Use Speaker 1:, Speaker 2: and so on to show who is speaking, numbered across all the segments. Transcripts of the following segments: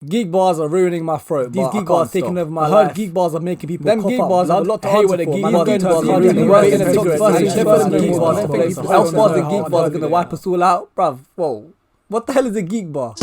Speaker 1: Geek bars are ruining my throat. These geek bars taking over my life. I heard geek bars are making people cough up. Them geek bars have a lot to hate with the geek bars. Else bars and geek bars are gonna wipe us all out, bruv. Whoa, what the hell is a geek bar?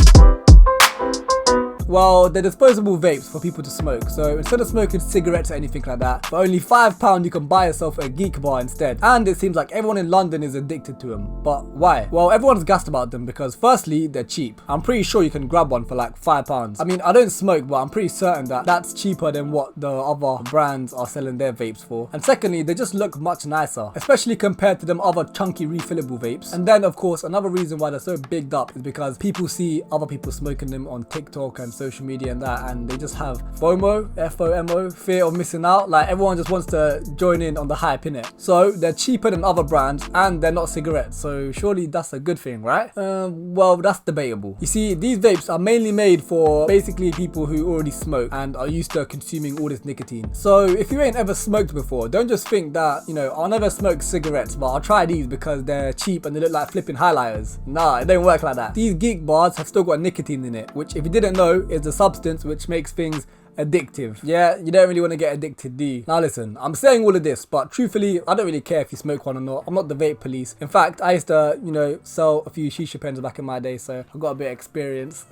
Speaker 1: Well, they're disposable vapes for people to smoke. So instead of smoking cigarettes or anything like that, for only £5 you can buy yourself a geek bar instead. And it seems like everyone in London is addicted to them. But why? Well, everyone's gassed about them because firstly, they're cheap. I'm pretty sure you can grab one for like £5. I mean, I don't smoke, but I'm pretty certain that that's cheaper than what the other brands are selling their vapes for. And secondly, they just look much nicer, especially compared to them other chunky refillable vapes. And then of course, another reason why they're so bigged up is because people see other people smoking them on TikTok and social media and that, and they just have FOMO, F-O-M-O, fear of missing out. Like everyone just wants to join in on the hype, innit? So they're cheaper than other brands and they're not cigarettes, so surely that's a good thing, right? Well, that's debatable. You see, these vapes are mainly made for basically people who already smoke and are used to consuming all this nicotine. So if you ain't ever smoked before, don't just think that, you know, I'll never smoke cigarettes, but I'll try these because they're cheap and they look like flipping highlighters. Nah, it don't work like that. These geek bars have still got nicotine in it, which if you didn't know is the substance which makes things addictive. Yeah, you don't really want to get addicted, do you? Now listen, I'm saying all of this, but truthfully, I don't really care if you smoke one or not. I'm not the vape police. In fact, I used to, you know, sell a few shisha pens back in my day, so I've got a bit of experience.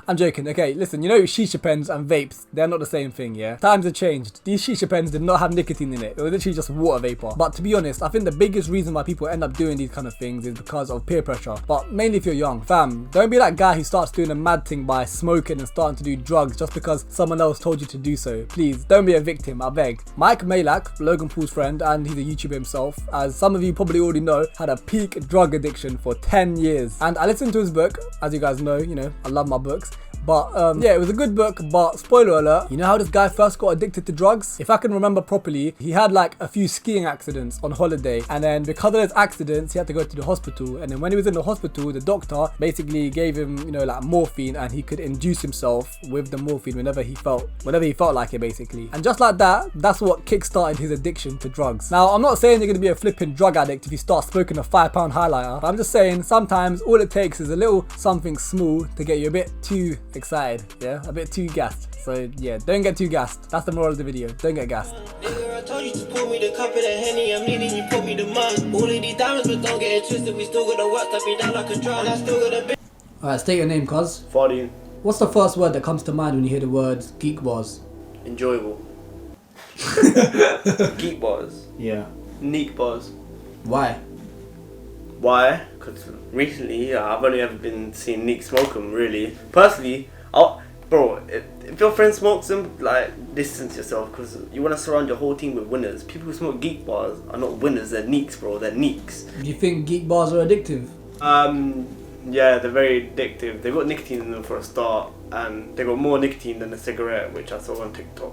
Speaker 1: I'm joking. Okay, listen, you know, shisha pens and vapes, they're not the same thing, yeah? Times have changed. These shisha pens did not have nicotine in it. It was literally just water vapor. But to be honest, I think the biggest reason why people end up doing these kind of things is because of peer pressure. But mainly if you're young. Fam, don't be that guy who starts doing a mad thing by smoking and starting to do drugs just because someone else told you to do so. Please, don't be a victim, I beg. Mike Malak, Logan Paul's friend, and he's a YouTuber himself, as some of you probably already know, had a peak drug addiction for 10 years. And I listened to his book, as you guys know, I love my books. But yeah, it was a good book, but spoiler alert, you know how this guy first got addicted to drugs? If I can remember properly, he had like a few skiing accidents on holiday, and then because of those accidents, he had to go to the hospital. And then when he was in the hospital, the doctor basically gave him, like morphine, and he could induce himself with the morphine whenever he felt like it, basically. And just like that, that's what kickstarted his addiction to drugs. Now, I'm not saying you're gonna be a flipping drug addict if you start smoking a £5 highlighter, but I'm just saying sometimes all it takes is a little something small to get you a bit too excited, yeah, a bit too gassed. So yeah, don't get too gassed. That's the moral of the video. Don't get gassed.
Speaker 2: Nigga, I told you to pour me the cup of the Henny. I'm needing you pour me the mug. All of these diamonds, but don't get it twisted. We still gotta work, stop me down like a drum. And I still got a bit.
Speaker 1: Alright, state your name, cuz.
Speaker 3: Fardeen.
Speaker 1: What's the first word that comes to mind when you hear the words geek bars?
Speaker 3: Enjoyable. Geek bars.
Speaker 1: Yeah.
Speaker 3: Neek bars.
Speaker 1: Why?
Speaker 3: Why? Because recently I've only ever been seeing Neek smoke them, really. Personally, bro, if your friend smokes them, like, distance yourself, because you want to surround your whole team with winners. People who smoke geek bars are not winners, they're neeks, bro, they're neeks.
Speaker 1: Do you think geek bars are addictive?
Speaker 3: Yeah, they're very addictive. They've got nicotine in them for a start, and they've got more nicotine than a cigarette, which I saw on TikTok.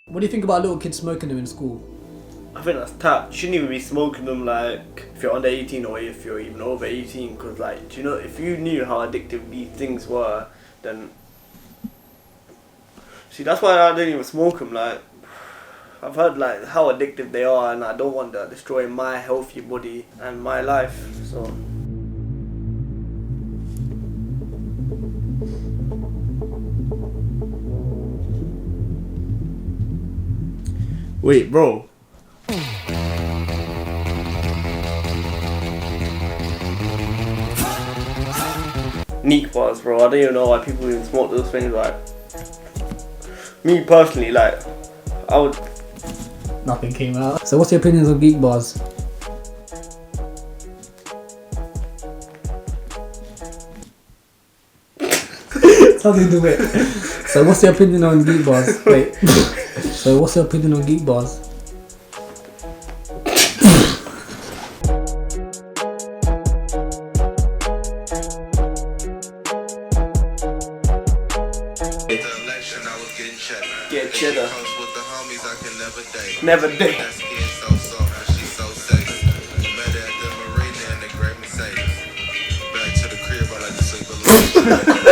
Speaker 1: What do you think about little kids smoking them in school?
Speaker 3: I think that's tapped. You shouldn't even be smoking them, like, if you're under 18 or if you're even over 18, because, like, do you know, if you knew how addictive these things were, then... See, that's why I don't even smoke them, like, I've heard, like, how addictive they are, and I don't want that destroying my healthy body and my life, so... Wait, bro. Neek bars, bro. I don't even know why people even smoke those things. Like, me personally, like, I would.
Speaker 1: Nothing came out. So, what's your opinions on geek bars? Something to it. So, what's your opinion on geek bars? Wait. So, what's your opinion on geek bars?
Speaker 3: Get cheddar. Never date. Back to the crib, I like to sleep alone.